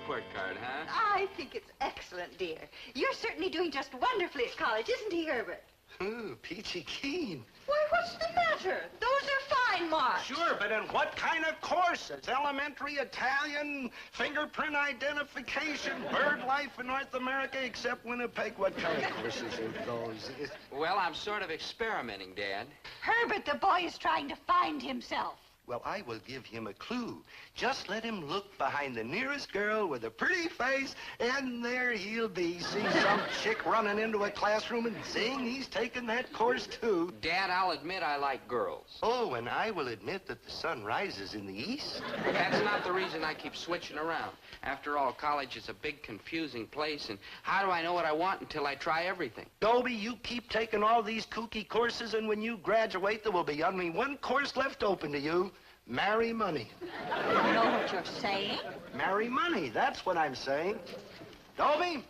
report card, huh? I think it's excellent, dear. You're certainly doing just wonderfully at college, isn't he, Herbert? Ooh, peachy keen. Why, what's the matter? Those are fine marks. Sure, but in what kind of courses? Elementary Italian, fingerprint identification, bird life in North America, except Winnipeg. What kind of courses are those? Well, I'm sort of experimenting, Dad. Herbert, the boy is trying to find himself. Well, I will give him a clue. Just let him look behind the nearest girl with a pretty face, and there he'll be. See some chick running into a classroom and saying he's taken that course, too. Dad, I'll admit I like girls. Oh, and I will admit that the sun rises in the east. That's not the reason I keep switching around. After all, college is a big, confusing place, and how do I know what I want until I try everything? Dobie, you keep taking all these kooky courses, and when you graduate, there will be only one course left open to you. Marry money. You know what you're saying? Marry money, that's what I'm saying. Dobie,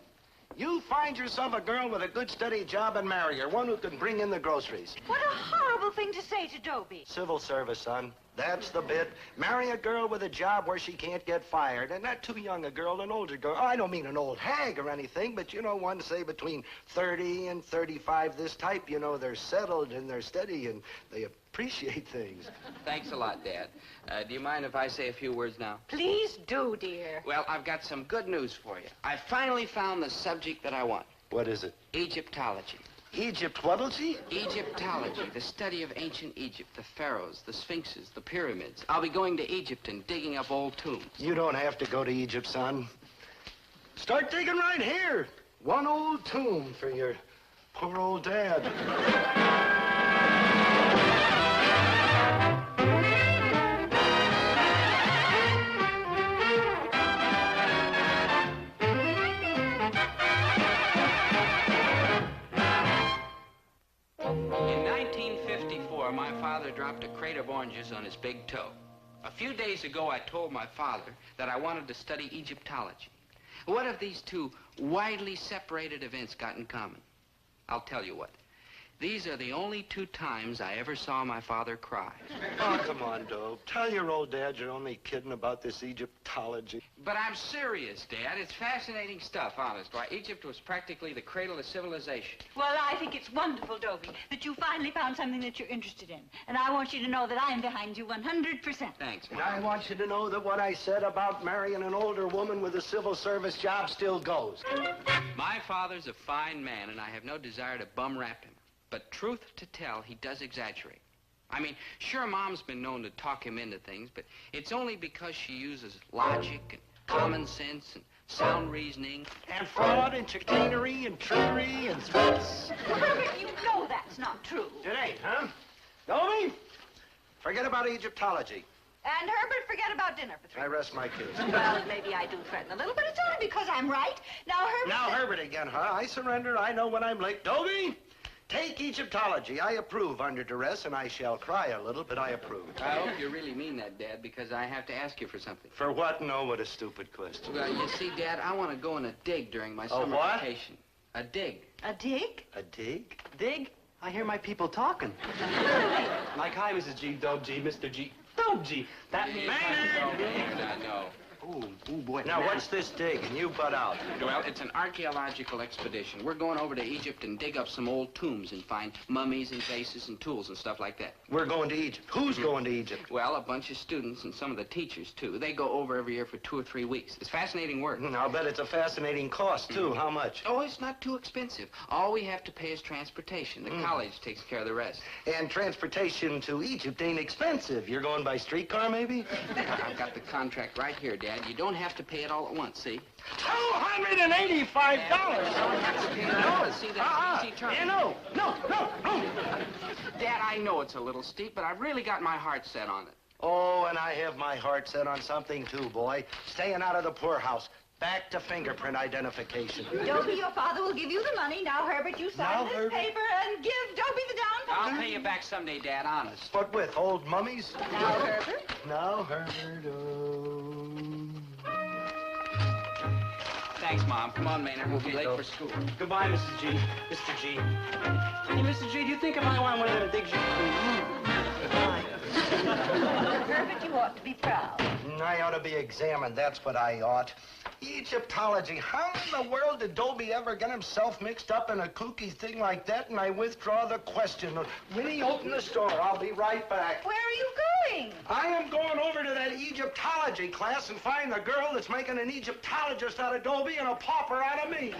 you find yourself a girl with a good, steady job and marry her, one who can bring in the groceries. What a horrible thing to say to Dobie. Civil service, son. That's the bit. Marry a girl with a job where she can't get fired. And not too young a girl, an older girl. I don't mean an old hag or anything, but, you know, one, say, between 30 and 35, this type. You know, they're settled and they're steady and they appreciate things. Thanks a lot, Dad. Do you mind if I say a few words now? Please do, dear. Well, I've got some good news for you. I finally found the subject that I want. What is it? Egyptology. Egyptology? Egyptology, the study of ancient Egypt, the pharaohs, the sphinxes, the pyramids. I'll be going to Egypt and digging up old tombs. You don't have to go to Egypt, son. Start digging right here. One old tomb for your poor old dad. My father dropped a crate of oranges on his big toe. A few days ago, I told my father that I wanted to study Egyptology. What have these two widely separated events got in common? I'll tell you what. These are the only two times I ever saw my father cry. Oh, come on, Dobe. Tell your old dad you're only kidding about this Egyptology. But I'm serious, Dad. It's fascinating stuff, honest. Why, Egypt was practically the cradle of civilization. Well, I think it's wonderful, Dobie, that you finally found something that you're interested in. And I want you to know that I'm behind you 100%. Thanks, And Mom. I want you to know that what I said about marrying an older woman with a civil service job still goes. My father's a fine man, and I have no desire to bum rap him. But truth to tell, he does exaggerate. I mean, sure, Mom's been known to talk him into things, but it's only because she uses logic and common sense and sound reasoning. And fraud and chicanery and trickery and threats. Herbert, you know that's not true. It ain't, huh? Dobie, forget about Egyptology. And Herbert, forget about dinner for 3 I rest my case. Well, maybe I do threaten a little, but it's only because I'm right. Now, Herbert... Now, Herbert again, huh? I surrender. I know when I'm late. Dobie, take Egyptology. I approve under duress, and I shall cry a little, but I approve. I hope you really mean that, Dad, because I have to ask you for something. For what? No, what a stupid question. Well, you see, Dad, I want to go on a dig during my summer what? vacation. A dig. A dig? A dig? Dig? I hear my people talking. Like, hi, Mrs. G, Dobe G, Mr. G. Dobe G. That Yeah, I know. Ooh, boy. Now, what's this dig? And you butt out. Well, it's an archaeological expedition. We're going over to Egypt and dig up some old tombs and find mummies and vases and tools and stuff like that. We're going to Egypt. Who's going to Egypt? Well, a bunch of students and some of the teachers, too. They go over every year for 2 or 3 weeks. It's fascinating work. I'll bet it's a fascinating cost, too. How much? Oh, it's not too expensive. All we have to pay is transportation. The college takes care of the rest. And transportation to Egypt ain't expensive. You're going by streetcar, maybe? I've got the contract right here, Dad. You don't have to pay it all at once, see? $285! See, that's easy term. No. Dad, I know it's a little steep, but I've really got my heart set on it. Oh, and I have my heart set on something, too, boy. Staying out of the poorhouse. Back to fingerprint identification. Dobie, your father will give you the money. Now, Herbert, you sign this paper and give Dobie the down payment. I'll pay you back someday, Dad, honest. What with, old mummies? Now, Herbert. Now, Herbert, oh. Thanks, Mom. Come on, Maynard. We'll be late for school. Goodbye, Mrs. G. Mr. G. Hey, Mr. G, do you think I might want one of them digs you? Goodbye. Herbert, you ought to be proud. I ought to be examined, that's what I ought. Egyptology, how in the world did Dobie ever get himself mixed up in a kooky thing like that? And I withdraw the question. Winnie, open the store. I'll be right back. Where are you going? I am going over to that Egyptology class and find the girl that's making an Egyptologist out of Dobie and a pauper out of me.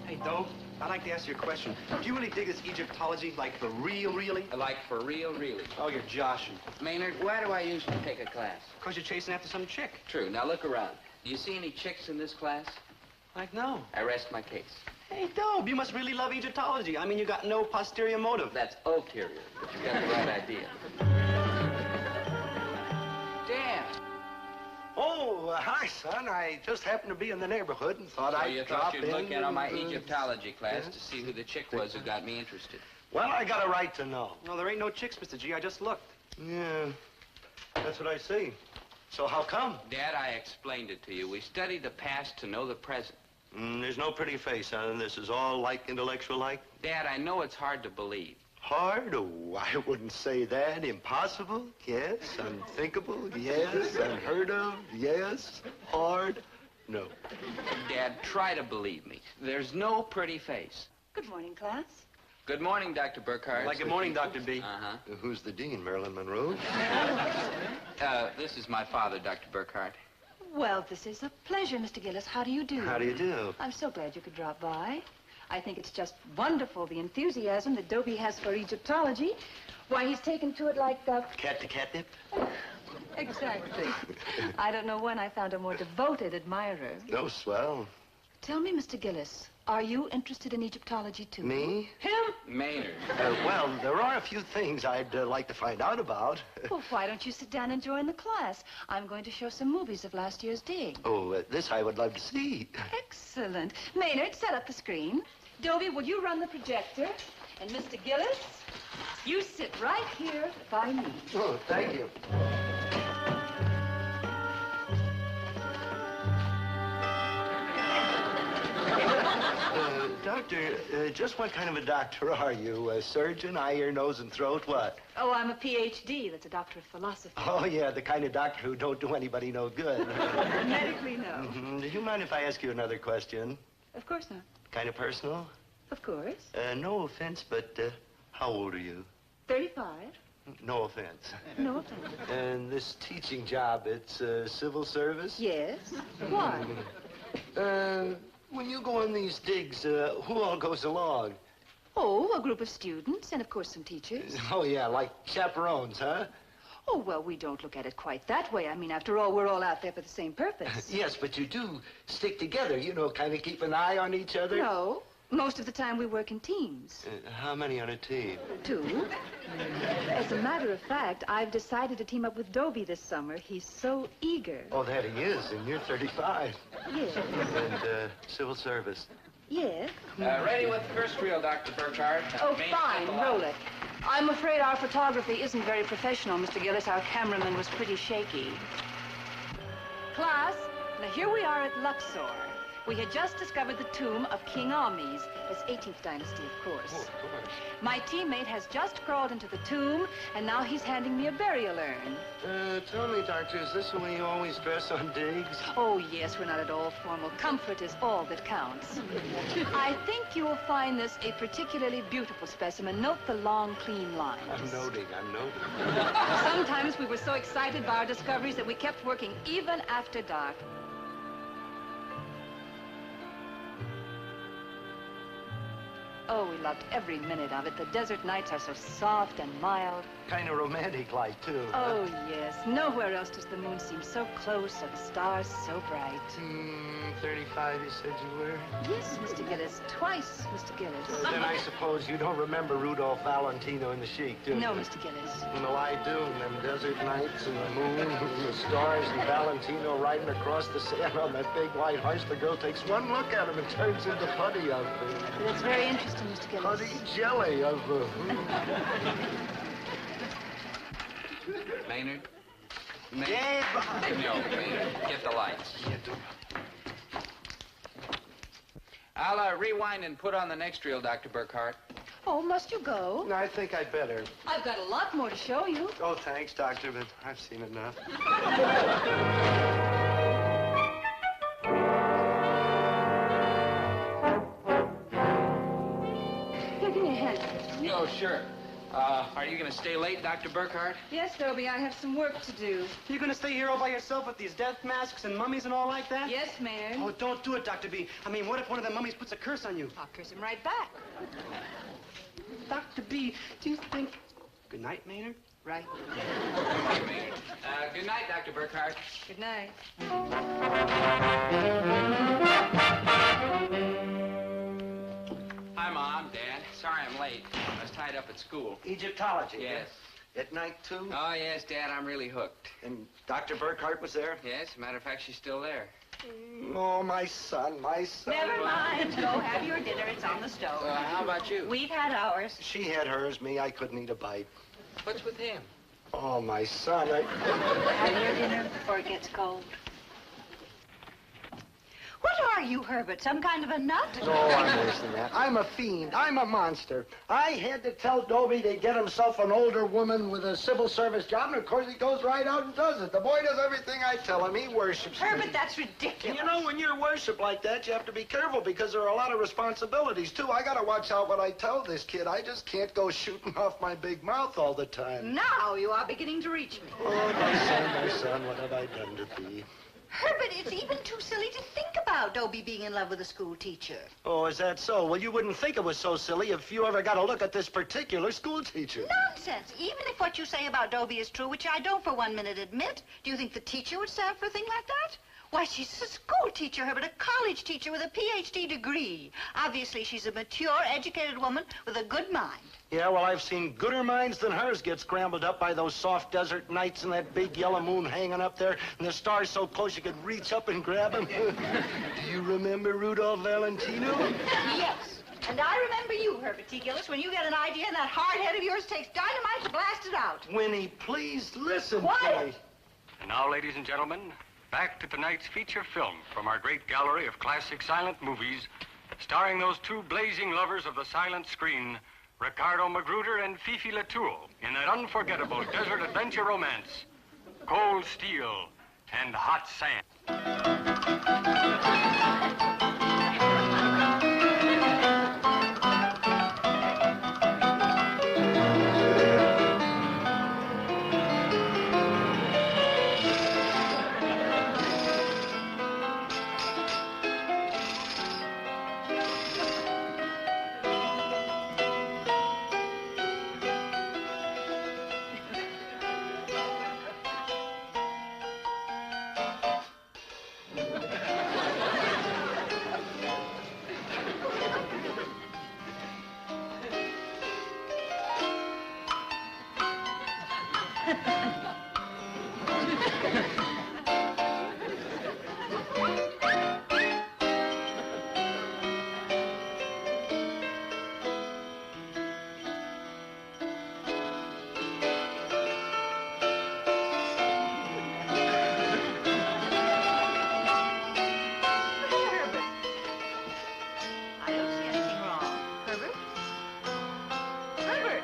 Hey, Doe, I'd like to ask you a question. Do you really dig this Egyptology, like for real, really? Like for real, really. Oh, you're joshing. Maynard, why do I usually take a class? Because you're chasing after some chick. True. Now look around. Do you see any chicks in this class? Like, no. I rest my case. Hey, Doe, you must really love Egyptology. I mean, you got no posterior motive. That's ulterior, but you got the right idea. Dad. Oh, hi, son. I just happened to be in the neighborhood and thought I'd You drop thought you'd in. look in on my and, Egyptology class yes. to see who the chick was who got me interested. Well, I got a right to know. No, there ain't no chicks, Mr. G. I just looked. Yeah, that's what I see. So how come? Dad, I explained it to you. We study the past to know the present. There's no pretty face, son. This is all like intellectual-like. Dad, I know it's hard to believe. Hard? Oh, I wouldn't say that. Impossible? Yes. Unthinkable? Yes. Unheard of? Yes. Hard? No. Dad, try to believe me. There's no pretty face. Good morning, class. Good morning, Dr. Burkhardt. Like, good morning, Dr. B. Uh-huh. Who's the dean, Marilyn Monroe? This is my father, Dr. Burkhardt. Well, this is a pleasure, Mr. Gillis. How do you do? How do you do? I'm so glad you could drop by. I think it's just wonderful, the enthusiasm that Dobie has for Egyptology. Why, he's taken to it like Cat to catnip? Exactly. I don't know when I found a more devoted admirer. No, swell. Tell me, Mr. Gillis, are you interested in Egyptology, too? Me? Him? Maynard. Well, there are a few things I'd like to find out about. Well, why don't you sit down and join the class? I'm going to show some movies of last year's dig. Oh, this I would love to see. Excellent. Maynard, set up the screen. Dobie, will you run the projector? And Mr. Gillis, you sit right here by me. Oh, thank you. Doctor, just what kind of a doctor are you? A surgeon, eye, ear, nose, and throat, what? Oh, I'm a Ph.D. That's a doctor of philosophy. Oh, yeah, the kind of doctor who don't do anybody no good. Medically, no. Do you mind if I ask you another question? Of course not. Kind of personal? Of course. No offense, but how old are you? 35. No offense. No offense. And this teaching job, it's civil service? Yes. Why? When you go on these digs, who all goes along? Oh, a group of students and, of course, some teachers. Oh, yeah, like chaperones, huh? Oh, well, we don't look at it quite that way. I mean, after all, we're all out there for the same purpose. Yes, but you do stick together, you know, kind of keep an eye on each other. No. Most of the time, we work in teams. How many on a team? 2. As a matter of fact, I've decided to team up with Dobie this summer. He's so eager. Oh, that he is, and you're 35. Yes. And civil service. Yes. Ready with the first reel, Dr. Burkhardt. Oh, Maynard, fine. take the Roll line. it. I'm afraid our photography isn't very professional, Mr. Gillis. Our cameraman was pretty shaky. Class, now here we are at Luxor. We had just discovered the tomb of King Ahmes. That's 18th dynasty, of course. Oh, of course. My teammate has just crawled into the tomb, and now he's handing me a burial urn. Tell me, Doctor, is this the way you always dress on digs? Oh, yes, we're not at all formal. Comfort is all that counts. I think you will find this a particularly beautiful specimen. Note the long, clean lines. I'm noting. Sometimes we were so excited by our discoveries that we kept working even after dark. Oh, we loved every minute of it. The desert nights are so soft and mild. Kind of romantic like, too. Oh, yes. Nowhere else does the moon seem so close or the stars so bright. 35, you said you were? Yes, Mr. Gillis. Twice, Mr. Gillis. Then I suppose you don't remember Rudolph Valentino and the Sheik, do you? No, Mr. Gillis. Well, I do. And them desert nights and the moon and the stars and Valentino riding across the sand on that big white horse. The girl takes one look at him and turns into putty of... That's very interesting, Mr. Gillis. putty jelly of... Maynard? Yeah, No, Maynard. Get the lights. I'll rewind and put on the next reel, Dr. Burkhart. Oh, must you go? No, I think I'd better. I've got a lot more to show you. Oh, thanks, Doctor, but I've seen enough. Here, give me a hand. Oh, sure. Are you going to stay late, Dr. Burkhart? Yes, Dobie, I have some work to do. You gonna stay here all by yourself with these death masks and mummies and all like that? Yes, Mayor. Oh, don't do it, Dr. B. I mean, what if one of the mummies puts a curse on you? I'll curse him right back. Dr. B, do you think... Good night, Maynard. Right. Good night, Dr. Burkhart. Good night. Hi, Mom, Dad. Sorry I'm late. I was tied up at school. Egyptology. Yes. At night, too? Oh, yes, Dad, I'm really hooked. And Dr. Burkhart was there? Yes, matter of fact, she's still there. Oh, my son, my son. Never mind. Go have your dinner. It's on the stove. How about you? We've had ours. She had hers, me, I couldn't eat a bite. What's with him? Oh, my son, Have your dinner before it gets cold. What are you, Herbert? Some kind of a nut? No, I'm worse than that. I'm a fiend. I'm a monster. I had to tell Dobie to get himself an older woman with a civil service job, and of course he goes right out and does it. The boy does everything I tell him. He worships me. Herbert, that's ridiculous. You know, when you're worshipped like that, you have to be careful because there are a lot of responsibilities, too. I gotta watch out what I tell this kid. I just can't go shooting off my big mouth all the time. Now you are beginning to reach me. Oh, my son, what have I done to thee? Herbert, it's even too silly to think about Dobie being in love with a school teacher. Oh, is that so? Well, you wouldn't think it was so silly if you ever got a look at this particular school teacher. Nonsense. Even if what you say about Dobie is true, which I don't for 1 minute admit, do you think the teacher would stand for a thing like that? Why, she's a school teacher, Herbert, a college teacher with a Ph.D. degree. Obviously, she's a mature, educated woman with a good mind. Yeah, well, I've seen gooder minds than hers get scrambled up by those soft desert nights and that big yellow moon hanging up there and the stars so close you could reach up and grab them. Do you remember Rudolph Valentino? Yes. And I remember you, Herbert T. Gillis, when you get an idea and that hard head of yours takes dynamite to blast it out. Winnie, please listen to Quiet. me. And now, ladies and gentlemen, back to tonight's feature film from our great gallery of classic silent movies, starring those two blazing lovers of the silent screen, Ricardo Magruder and Fifi Latoul, in that unforgettable desert adventure romance, Cold Steel and Hot Sand. I don't see anything wrong. Herbert? Herbert!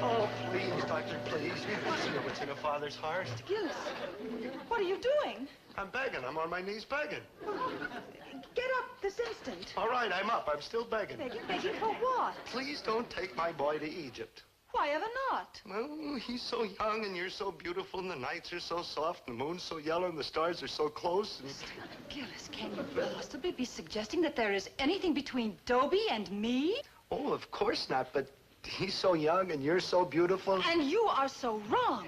Oh, please, Doctor, please. You know what's in a father's heart. Gillis, what are you doing? I'm begging. I'm on my knees begging. Get up this instant. All right, I'm up. I'm still begging. Begging for what? Please don't take my boy to Egypt. Why ever not? Well, he's so young and you're so beautiful and the nights are so soft and the moon's so yellow and the stars are so close and... Gillis, can you possibly be suggesting that there is anything between Dobie and me? Oh, of course not, but he's so young and you're so beautiful. And you are so wrong.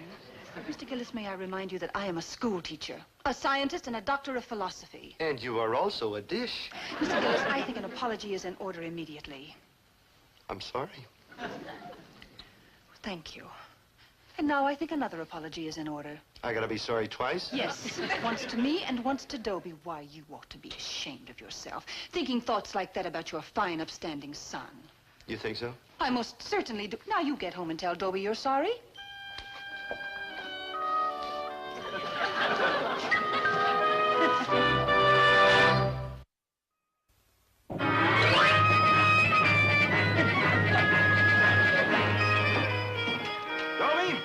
Mr. Gillis, may I remind you that I am a school teacher, a scientist, and a doctor of philosophy. And you are also a dish. Mr. Gillis, I think an apology is in order immediately. I'm sorry. Thank you. And now I think another apology is in order. I gotta be sorry twice? Yes, once to me and once to Dobie. Why, you ought to be ashamed of yourself, thinking thoughts like that about your fine, upstanding son. You think so? I most certainly do. Now you get home and tell Dobie you're sorry. Dobie,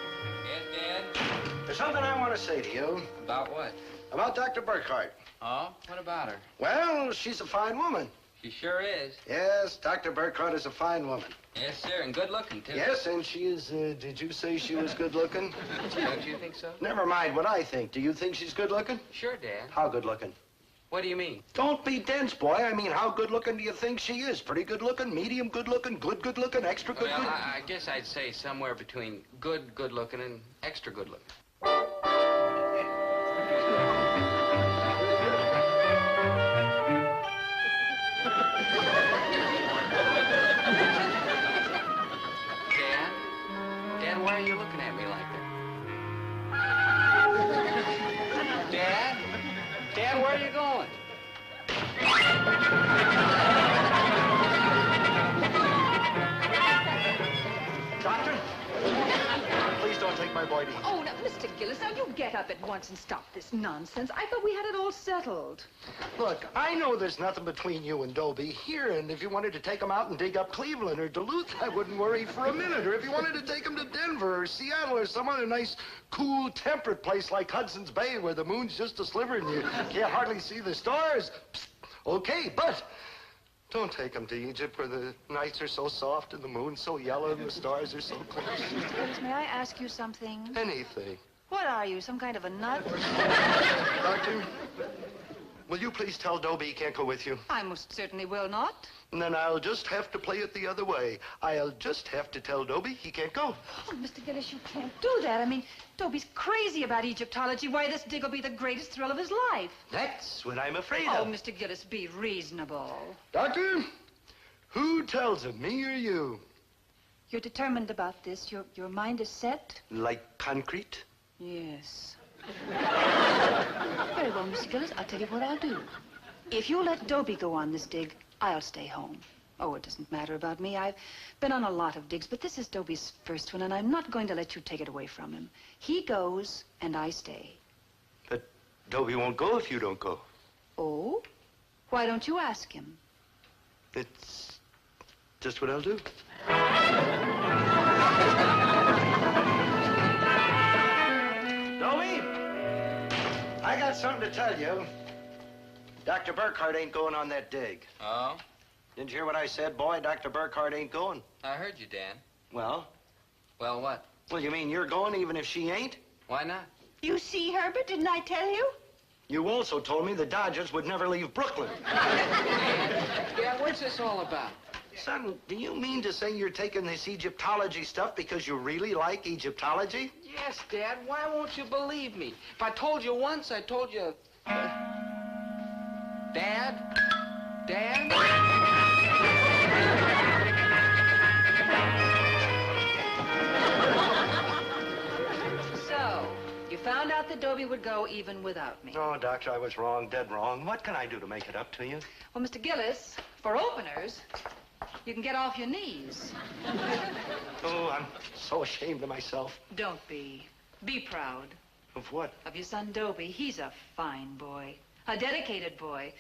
Yes, Dad? there's something I want to say to you About what? about Dr. Burkhardt. Oh, what about her? Well, she's a fine woman. She sure is. Yes, Dr. Burkhardt is a fine woman. Yes, sir, and good looking, too. Yes, and she is, did you say she was good looking? Don't you think so? Never mind what I think. Do you think she's good looking? Sure, Dad. How good looking? What do you mean? Don't be dense, boy. I mean, how good looking do you think she is? Pretty good looking, medium good looking, good looking, extra good Well, looking? I guess I'd say somewhere between good looking and extra good looking. Dad? Dad, why are you looking at me like that? Dad? Dad, where are you going? Doctor? Please don't take my boy to eat. Oh, now, Mr. Gillis, now you get up at once and stop this nonsense. I thought we had it all settled. Look, I know there's nothing between you and Dobie here, and if you wanted to take him out and dig up Cleveland or Duluth, I wouldn't worry for a minute. Or if you wanted to take him to Denver or Seattle or some other nice, cool, temperate place like Hudson's Bay where the moon's just a sliver and you can't hardly see the stars, psst, okay, but don't take him to Egypt where the nights are so soft and the moon's so yellow and the stars are so close. Mr. Gillis, may I ask you something? Anything. What are you, some kind of a nut? Doctor, will you please tell Dobie he can't go with you? I most certainly will not. And then I'll just have to play it the other way. I'll just have to tell Dobie he can't go. Oh, Mr. Gillis, you can't do that. I mean, Dobie's crazy about Egyptology. Why, this dig will be the greatest thrill of his life. That's what I'm afraid Oh, of. Mr. Gillis, be reasonable. Doctor, who tells him, me or you? You're determined about this. Your mind is set? Like concrete? Yes. Very well, Mr. Gillis, I'll tell you what I'll do. If you let Dobie go on this dig, I'll stay home. Oh, it doesn't matter about me. I've been on a lot of digs, but this is Dobie's first one, and I'm not going to let you take it away from him. He goes, and I stay. But Dobie won't go if you don't go. Oh? Why don't you ask him? It's just what I'll do. Dobie, I got something to tell you. Dr. Burkhardt ain't going on that dig. Oh? Didn't you hear what I said, boy? Dr. Burkhardt ain't going. I heard you, Dan. Well? Well, what? Well, you mean you're going even if she ain't? Why not? You see, Herbert, didn't I tell you? You also told me the Dodgers would never leave Brooklyn. Dad, what's this all about? Son, do you mean to say you're taking this Egyptology stuff because you really like Egyptology? Yes, Dad. Why won't you believe me? If I told you once, I told you... Dad? Dad? So, you found out that Dobie would go even without me. No, Doctor, I was wrong, dead wrong. What can I do to make it up to you? Well, Mr. Gillis, for openers, you can get off your knees. Oh, I'm so ashamed of myself. Don't be. Be proud Of what? of your son Dobie. He's a fine boy, a dedicated boy.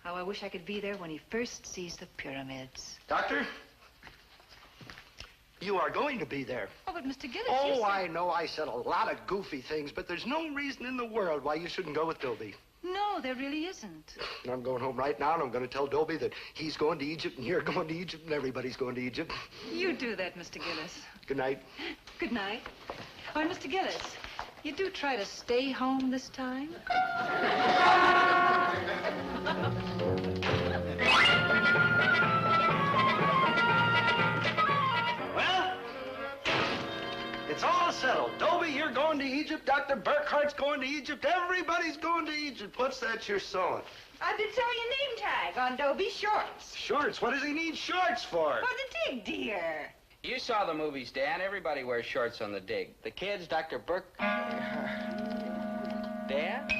How I wish I could be there when he first sees the pyramids. Doctor? You are going to be there. Oh, but Mr. Gillis, Oh, you said... I know I said a lot of goofy things, but there's no reason in the world why you shouldn't go with Dobie. No, there really isn't. And I'm going home right now, and I'm going to tell Dobie that he's going to Egypt, and you're going to Egypt, and everybody's going to Egypt. You do that, Mr. Gillis. Good night. Good night. Oh, and Mr. Gillis, you do try to stay home this time? Well, it's all settled. Dobie, you're going to Egypt. Dr. Burkhardt's going to Egypt. Everybody's going to Egypt. What's that you're sewing? I've been sewing a name tag on Dobie's shorts. Shorts? What does he need shorts for? For the dig, dear. You saw the movies, Dan. Everybody wears shorts on the dig. The kids, Dr. Burke... Dad?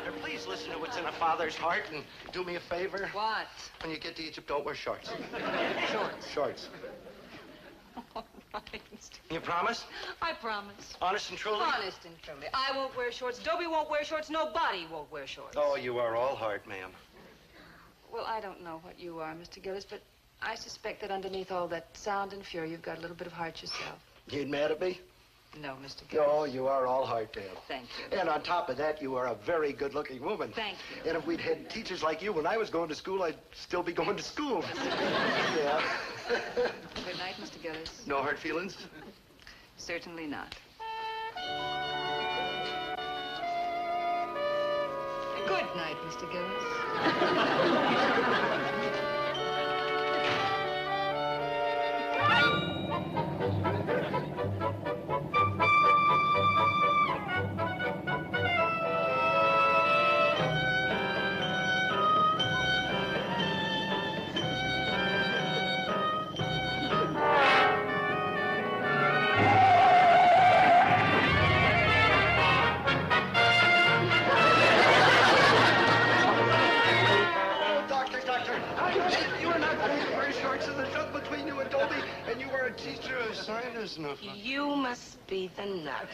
Doctor, please listen to what's in a father's heart and do me a favor. What? When you get to Egypt, don't wear shorts. Shorts. Shorts. All right, Mr. You promise? I promise. Honest and truly? Honest and truly. I won't wear shorts. Dobie won't wear shorts. Nobody won't wear shorts. Oh, you are all heart, ma'am. Well, I don't know what you are, Mr. Gillis, but I suspect that underneath all that sound and fury, you've got a little bit of heart yourself. You ain't mad at me? No, Mr. Gillis. Oh, you are all heart, ma'am. Thank you. And on top of that, you are a very good-looking woman. Thank you. And if we'd had teachers like you when I was going to school, I'd still be going to school. Yeah. Good night, Mr. Gillis. No hard feelings? Certainly not. Good night, Mr. Gillis. You must be the nut.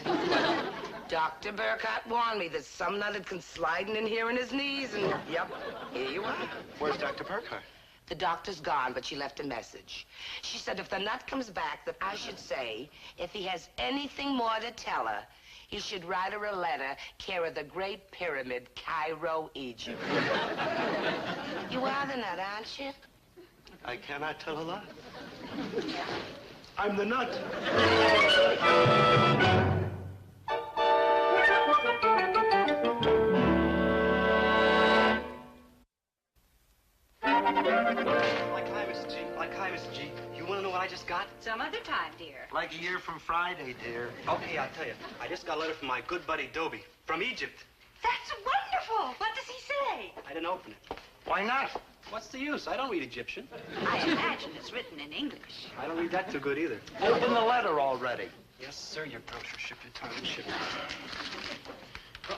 Dr. Burkhart warned me that some nut had come sliding in here in his knees, and yep, here you are. Where's Dr. Burkhart? The doctor's gone, but she left a message. She said if the nut comes back, that I should say, if he has anything more to tell her, he should write her a letter, care of the Great Pyramid, Cairo, Egypt. You are the nut, aren't you? I cannot tell a lie. I'm the nut. Like hi, Mrs. G. Like hi, Mrs. G. You want to know what I just got? Some other time, dear. Like a year from Friday, dear. Okay, I'll tell you. I just got a letter from my good buddy Dobie from Egypt. That's wonderful. What does he say? I didn't open it. Why not? What's the use? I don't read Egyptian. I imagine it's written in English. I don't read that too good either. Open the letter already. Yes, sir. Your brochure. Ship your time. Ship it. Oh,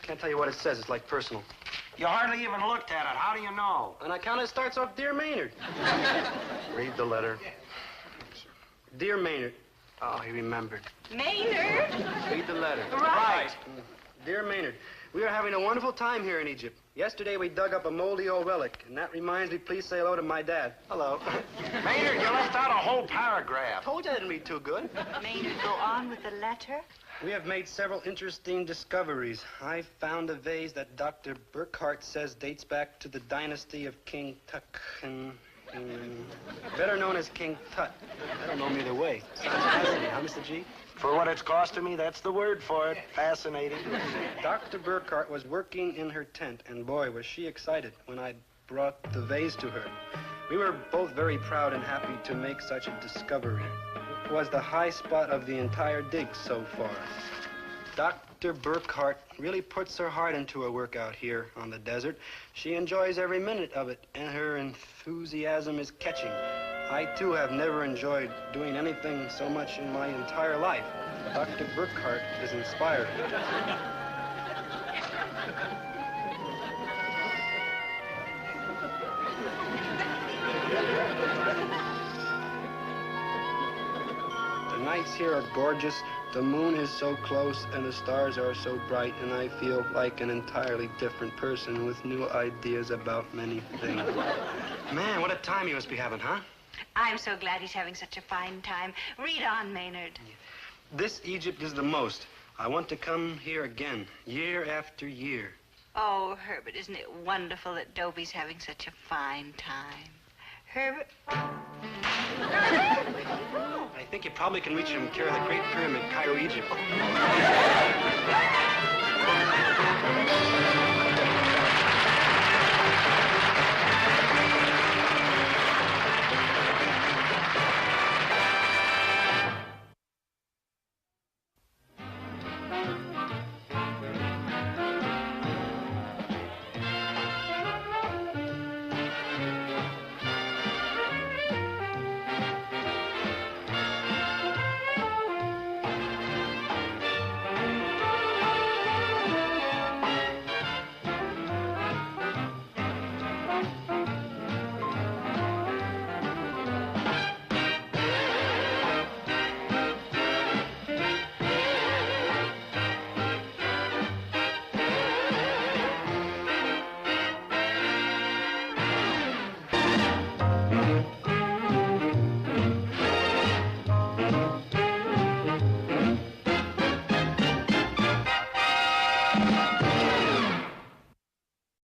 can't tell you what it says. It's like personal. You hardly even looked at it. How do you know? On account it starts off, Dear Maynard. Read the letter. Dear Maynard. Oh, he remembered. Maynard? Read the letter. Right. Dear Maynard, we are having a wonderful time here in Egypt. Yesterday we dug up a moldy old relic, and that reminds me, please say hello to my dad. Hello. Maynard, you left out a whole paragraph. Told you I didn't read too good. Maynard, go on with the letter. We have made several interesting discoveries. I found a vase that Dr. Burkhart says dates back to the dynasty of King Tut, better known as King Tut. I don't know him either way. Sounds fascinating, huh, Mr. G? For what it's costing me, that's the word for it. Fascinating. Dr. Burkhart was working in her tent, and boy, was she excited when I brought the vase to her. We were both very proud and happy to make such a discovery. It was the high spot of the entire dig so far. Dr. Burkhart really puts her heart into her work out here on the desert. She enjoys every minute of it, and her enthusiasm is catching. I, too, have never enjoyed doing anything so much in my entire life. Dr. Burkhart is inspired. The nights here are gorgeous. The moon is so close and the stars are so bright, and I feel like an entirely different person with new ideas about many things. Man, what a time you must be having, huh? I'm so glad he's having such a fine time. Read on, Maynard. This Egypt is the most. I want to come here again, year after year. Oh, Herbert, isn't it wonderful that Dobie's having such a fine time? Herbert? I think you probably can reach him, care of the Great Pyramid, Cairo, Egypt.